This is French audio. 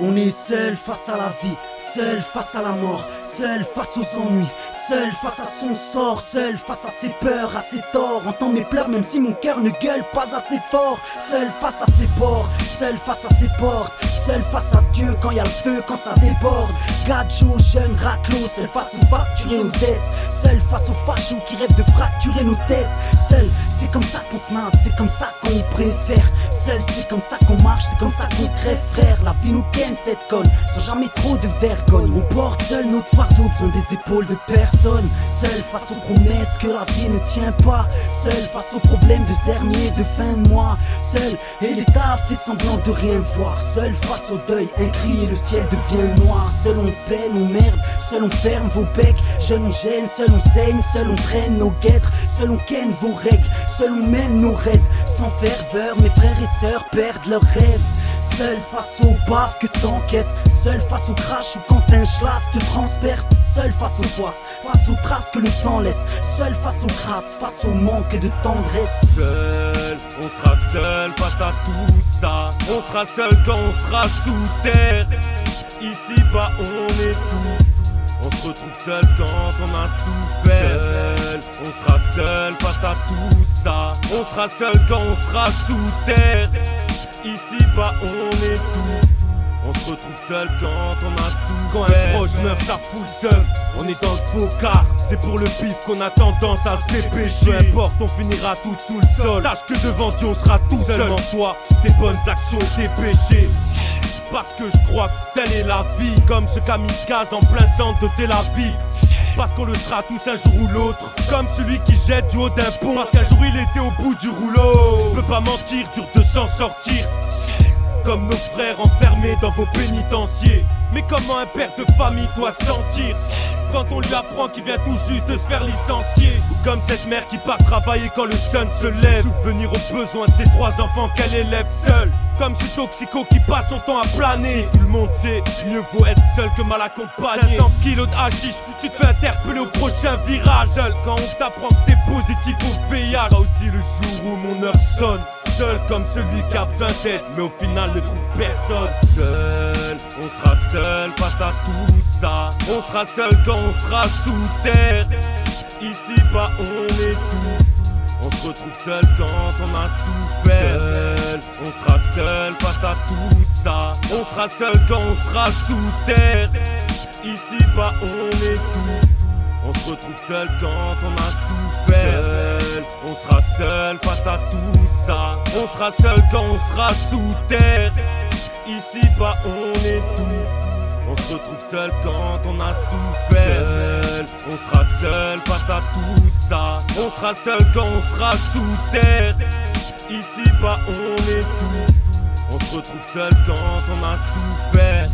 On est seul face à la vie, seul face à la mort, seul face aux ennuis, seul face à son sort, seul face à ses peurs, à ses torts. Entends mes pleurs même si mon cœur ne gueule pas assez fort. Seul face à ses ports, seul face à ses portes, seul face à Dieu quand y a le feu, quand ça déborde. Gadjo, jeune, raclo, seul face aux facturés aux dettes, seul face aux fachos qui rêvent de fracturer nos têtes. Seul, c'est comme ça qu'on se masse, c'est comme ça qu'on préfère. Seul, c'est comme ça qu'on marche, c'est comme ça qu'on crève, frère. La vie nous ken cette conne, sans jamais trop de vergogne. On porte seul notre fardeau, besoin des épaules de personne. Seul face aux promesses que la vie ne tient pas. Seul face aux problèmes de zermier de fin de mois. Seul, et l'État fait semblant de rien voir. Seul face au deuil, un cri et le ciel devient noir. Seul on peine, on merde, seul on ferme vos becs. Seul on gêne, seul on saigne, seul on traîne nos guêtres. Seul on ken vos règles, seul on mène nos raids. Sans ferveur, mes frères et sœurs perdent leurs rêves. Seul face aux baffes que t'encaisses, seul face au crash ou quand un schlass te transperce. Seul face aux poisses, face aux traces que le temps laisse. Seul face aux crasses, face au manque de tendresse. Seul, on sera seul face à tout ça. On sera seul quand on sera sous terre. Ici bas on est tout. On se retrouve seul quand on a souffert. Seul, on sera seul face à tout ça. On sera seul quand on sera sous terre. Ici bas on est tout. On se retrouve seul quand on a souffert. Quand un proche meurt ça fout le seum. On est dans le faux car c'est pour le pif qu'on a tendance à se dépêcher. Peu importe, on finira tous sous le sol. Sache que devant Dieu on sera tout seul. Seulement toi, tes bonnes actions et tes péchés. Parce que je crois que telle est la vie. Comme ce kamikaze en plein centre de Tel Aviv. Parce qu'on le sera tous un jour ou l'autre. Comme celui qui jette du haut d'un pont. Parce qu'un jour il était au bout du rouleau. Je peux pas mentir, dur de s'en sortir. Comme nos frères enfermés dans vos pénitenciers. Mais comment un père de famille doit se sentir quand on lui apprend qu'il vient tout juste de se faire licencier? Ou comme cette mère qui part travailler quand le sun se lève. Souvenir aux besoins de ses 3 enfants qu'elle élève seule. Comme ce toxico qui passe son temps à planer. Tout le monde sait, mieux vaut être seul que mal accompagné. 500 kilos de hashish, tu te fais interpeller au prochain virage. Seul quand on t'apprend que t'es positif au VIH. Là aussi le jour où mon heure sonne. Seul comme celui qui a besoin d'aide, mais au final ne trouve personne. Seul, on sera seul face à tout ça. On sera seul quand on sera sous terre. Ici bas on est tout. On se retrouve seul quand on a souffert. Seul, on sera seul face à tout ça. On sera seul quand on sera sous terre. Ici bas on est tout. On se retrouve seul quand on a souffert. Seul, on sera seul face à tout ça. On sera seul quand on sera sous terre. Ici bas on est tout. On se retrouve seul quand on a souffert. Seul, on sera seul face à tout ça. On sera seul quand on sera sous terre. Ici bas on est tout. On se retrouve seul quand on a souffert.